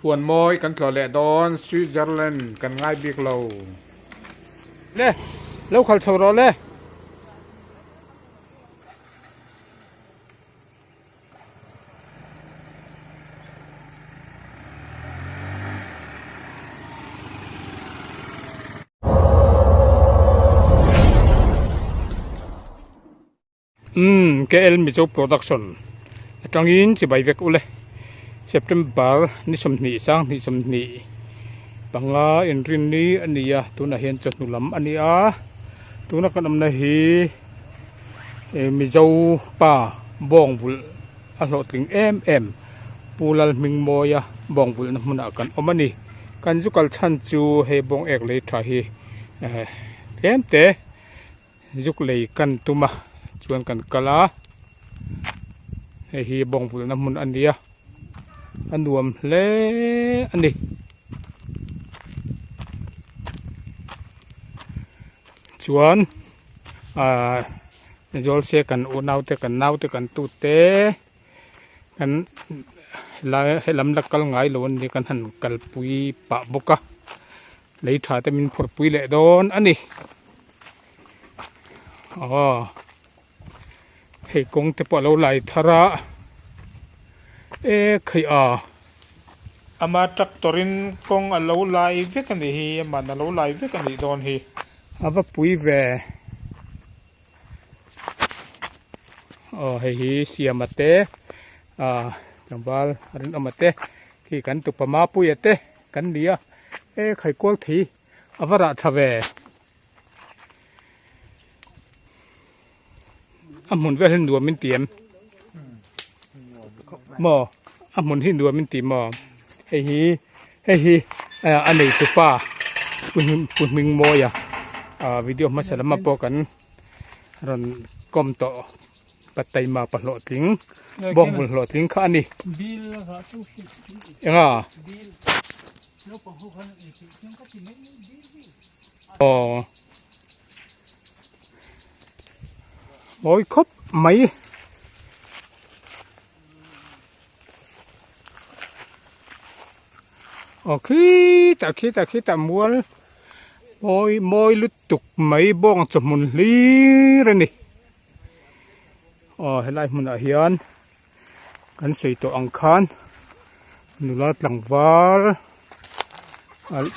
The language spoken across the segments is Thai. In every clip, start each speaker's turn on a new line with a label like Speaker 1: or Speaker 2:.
Speaker 1: วนมอยกันตลอดแหละดอนสวิตเซอร์แลนด์กันง่ายบิ๊กเราเล่แล้วขัลชาวเราเล่KL Mizo Production จังยินจะไปเวกอุเลSeptember นี่สมนีสร้างนี่สมนีบังลาอินรินนี้อันนี้อะตัวน่ะเห็นจัดนุลำอันนี้ตัวน่ะกันนำน่ะฮีมิโซป่าบองวุลอโลติงปูลลมิงโมยะบองวุลนั่นมันกันอมันนี่กันจุกัลชันจูเฮบองเอกเลยท่าฮีเต็มเตะจุกเลยกันตุมาชวนกันกะลาเฮีบองวุลนั่นมันอันนี้อันรวมเล่อันนี้ชวนจอลเสกันอุณาวเตกันนาวเตกันตุเตกันลาให้ลำลักกัลไงล้วนนี่กันหันกัลปุยปะบุกะเลยถ่ายแต่มินพดปุยเละโดนอันนี้ให้กงเตปะเราไหลทาระใครอามาจักตรินกงอัลเราไหลเวกันดีฮีมันอัลเราไหลเวกันดีโดนฮีว่าปุยเวให้ฮีเสียมาเตจังบาลรินอมาเตที่กันตุปมาปุยเตกันเดียใครกวลทีวราชเวมุนเวหินดัวมินเตียมมอมุนหินดัวมินตีมให้ฮีอันนี้ตุป้าปุ่นมิงโมยวิดีโอมาสารมาปกันรันกอมต่อปัตไตมาปลอดลิงบ้องปลอดลิงข้านี่ยังโอ้ยครบไหมโอเคแต่มัวมวยลุตุกไม่บ้องจมุนลีระนี่เฮลัยมันอาเฮียนกันใส่ตัวอังคารนุลาตลังวาร์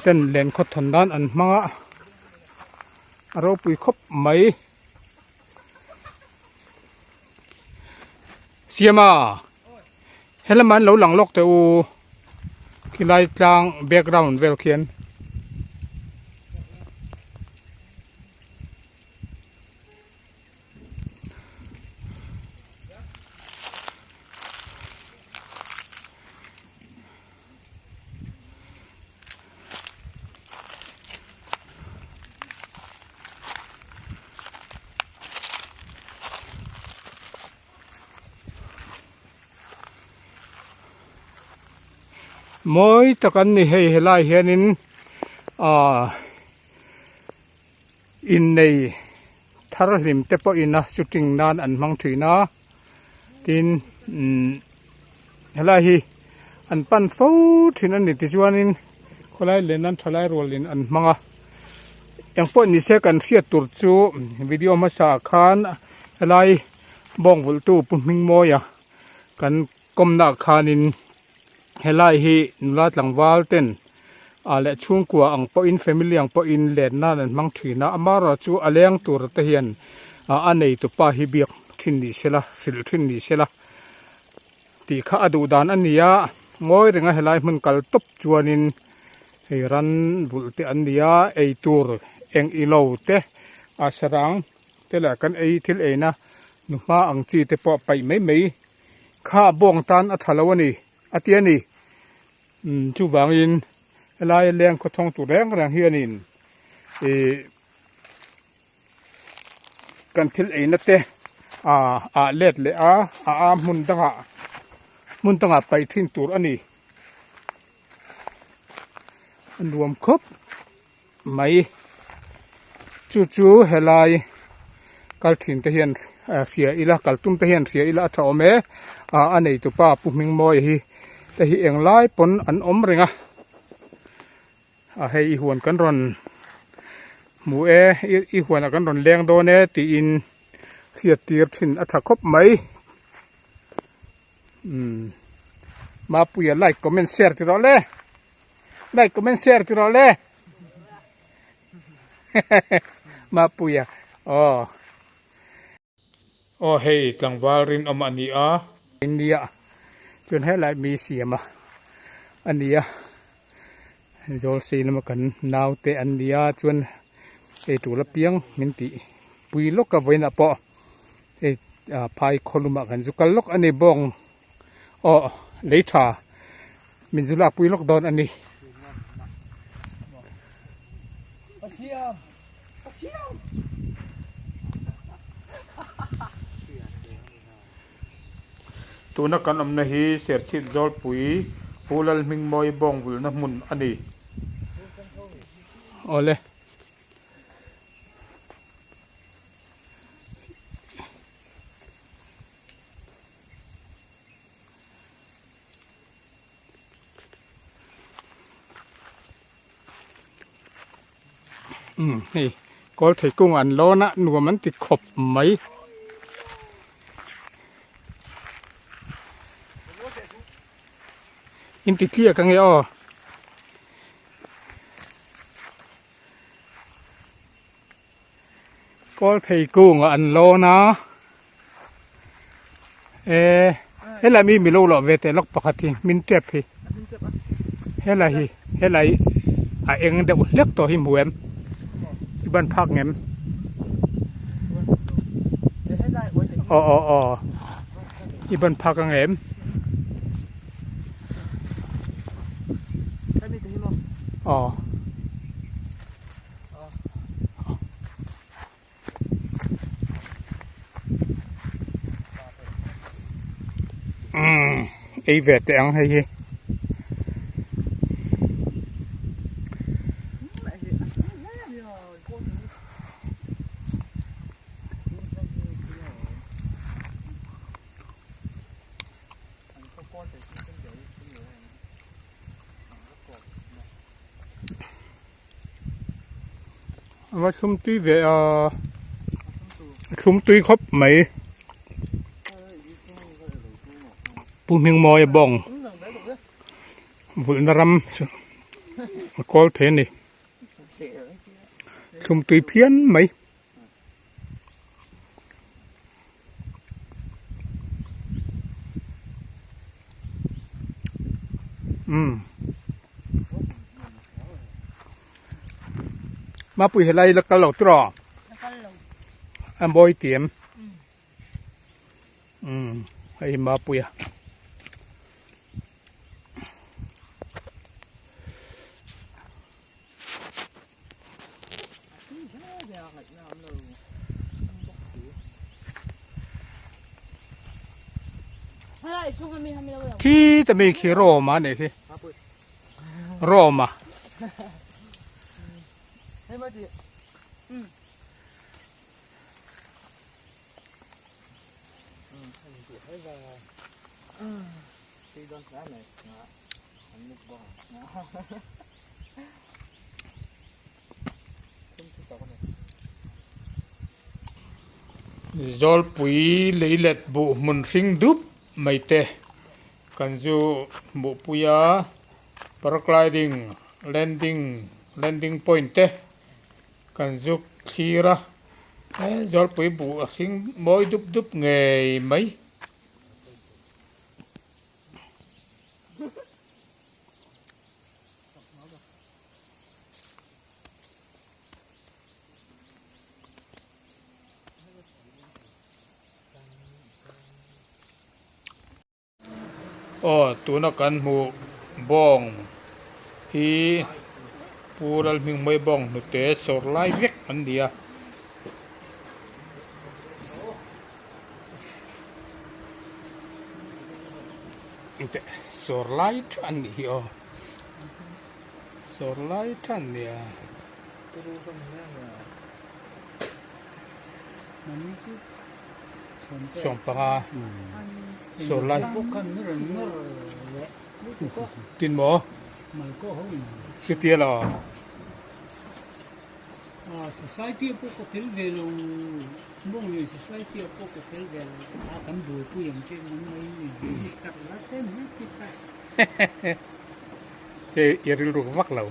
Speaker 1: เต้นเล่นขดทันด้านอันมังเราปุยคบไม่เสียมาเฮลัยมันเราหลังลกแต่อูที่ไล่กลางแบ็กกราวด์เวลเคียนมวยตะกันนี่ให้เฮลัยเฮียนินอินในทาร์ลิมเตปอินนะชุดจิงนานอันมังถีนะทินเฮลัยฮีอันปันฟูทินันนี่ติจวนินคนไล่เล่นนั้นทลายรัวลินอันมังยังพอนี่เสกันเสียตุรจูวิดีโอมาสาขานเฮลัยบ้องวุลตูปุ่มมิงโมยกันกมนาคานินเฮลัยฮีนุลาตลังวาลเต้นและช่วงกว่าอังปอินแฟมิลี่อังปอินเลนนั่นมังถีนะอามาราจูอเลียงตัวรถเฮียนอันนี้ตัวป้าฮิเบียกทินดิเชล่าฟิลทินดิเชล่าตีข้าดูดานอันนี้งอยเรื่องเฮลัยมันกัลตบจวนินให้รันบุลติอันนี้ไอตัวเองอีโลเตอาสรังเตละกันไอทิลเอนะนุมาอังจีเตปอไปไม่ข้าบ่วงตานอัฐลวนีอาเตียนี่จูบางอินลายแรงขทองตัวแรงเฮียนินกันทิลเอนัตเตเล็ดเลยมุนตั้งไปทิ้งตัวอันนี้อันรวมครบไม่จู่เฮลัยกัลทินเทียนเสียอีละกัลตุ้มเทียนเสียอีละทอมอันนี้ตัวป้าปุ่มมิงมอยฮี แต่เอียงไล่ปนอันอมเริงให้อีหวนกันรอนหมูอีหวนกันรอนเลี้ยงโดนเนตีอินเสียตีร์ถินอัฐคบไหมมาปุยไลค์คอมเมนต์แชร์ที่เราเลยไลค์คอมเมนต์แชร์ที่เราเลยมาปุยอ๋อเฮ้ยตังวารินอมอันนี้อินเดียจนให้หลายมีเสียมาอันนี้โจลซีนมากันนาวเตอันเดียจนตัวละเพียงมินติปุยลกกับไว้นะปอพายคลุมกันจุกลกอันนี้บองเลยท่ามินจุลาปุยลกโดนอันนี้ตัวนักการอำนาจเสียชิดจอลปุยฮูลัลมิงมอยบองวุลนักมุนอันนี้โอเลยนี่ก็ถือกุ้งอันโลนะหนูมันติดขบไหมอินติเคียกันไงก็ถือกุ้งอันโลนะเฮ้ยละมีโลหรอเวทล็อกปกติมินเจ็บพี่เฮ้ยละเองเดี๋ยวเล็กตัวหิมหัวที่บ้านพักเงี้ยที่บ้านพักเงี้ยไอเวทแต่งให้ว่าชุมตุยเวชุมตุยครบไหมปูมิงมอยบองวุ่นรำกอลเทนนี่ชุมตุยเพี้ยนไหมมาปุยอะไรแล้วก็เหล่าตรออันบอยเตียมให้มาปุยที่จะมีขี้โรมาเนี่ยที่โรมาจอลปุยเลยเล็ดบุมุนสิงดุบไม่เตะกันจูบุปุยาปาราไกลดิ้งแลนดิ้งพอยต์เตะกันจูคีระจอลปุยบุสิงบอยดุบไงไหมตัวนักการหมู่บองที่ผู้รัลมิงไม่บองนุเตะสอร์ไลเวกอันเดียแต่สอร์ไลท์อันเดียสอร์ไลท์อันเดียสองปะสอร์ไลท์ tin mo
Speaker 2: mal ko ho
Speaker 1: chu tia lo
Speaker 2: society po ko tel velong mong ni society po ko tel vel akan du pu yang che man mai ni start la ten ni titas
Speaker 1: che iril ru vak lo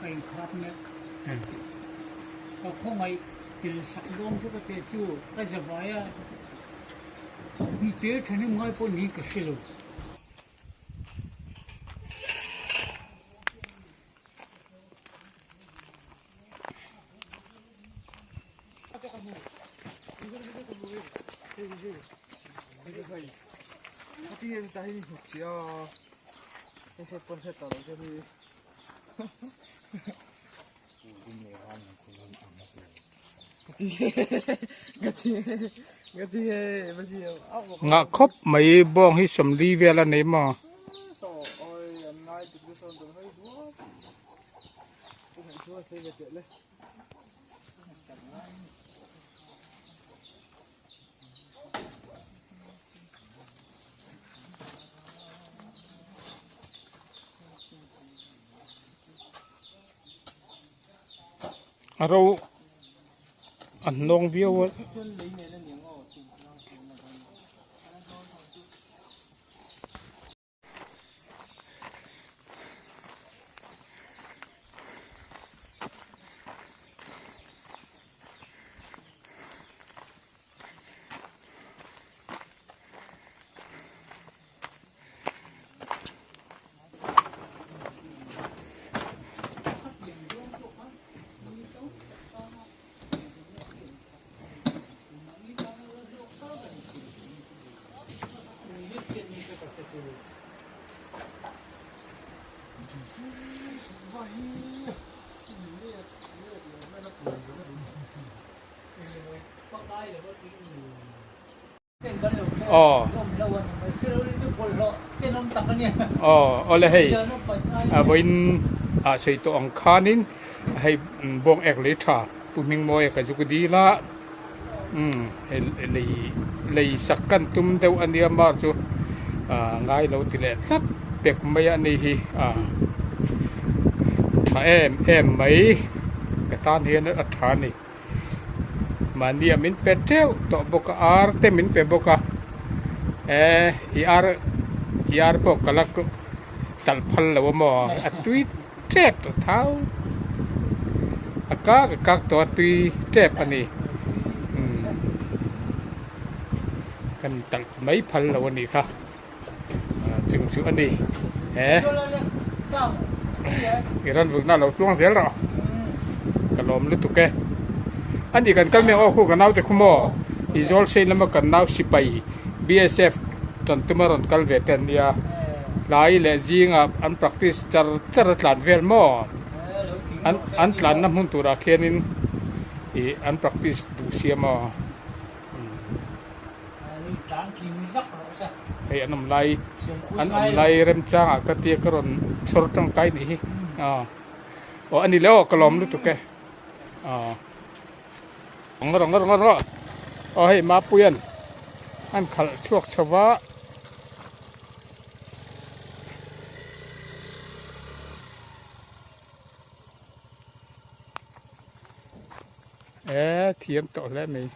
Speaker 2: kai khat me ko khongai til sak dom so ko te chu ka zawaya ni te thani mai po ni ka khelo
Speaker 3: Tiga tahun ini sia, saya pun saya tahu jadi. Gati masih
Speaker 1: nga khop mai bong hi som li vela nei ma
Speaker 3: so oi nai tu so tu hai dua. Dua saya gati le.
Speaker 1: aro an nong view oh ole hey voin sei to ang khanin hay bong ek le tha puming moi ka ju di la lei sakkan tum deu ania mar chu ngai lo ti le sat pek mai ani hi tha em mai ka tan hian a tha ni mania min petreu to boka ar te min pe boka iar po kalak tal phal lo mo atui tep to thau akak to atui tep ani kan tal mai phal lo ni kha chừng chu ani iran vực na lo tuang zel ro kalom lu tu ke anh đi cần cái miếng ô khu cái nào thì không mua, izol xây làm cái nào sipai, BSF trần tụi mình cần về tiền đi à, lại là gì ngà anh practice char lan về mò, anh lan nằm hôn tụ ra kia nên, anh practice đủ xia mò, hay anh nằm lại rem trang à cái tiệc cái rồi sốt trong cái này, anh đi leo cái lom lu tu ke, ngor hey ma puyan an khal chuak chawa thiam to le mi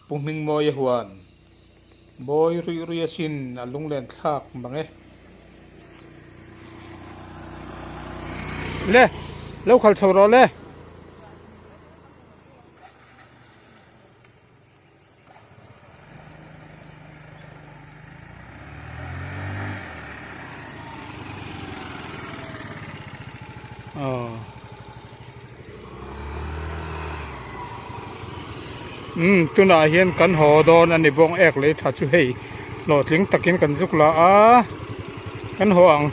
Speaker 1: puming mo yahuan boy ri sin alung len thak bange le lo khal choro le tuna hian kan haw dawn ani bawng ek lei tha chu hei lawtling takin kan zuk la a kan haw ang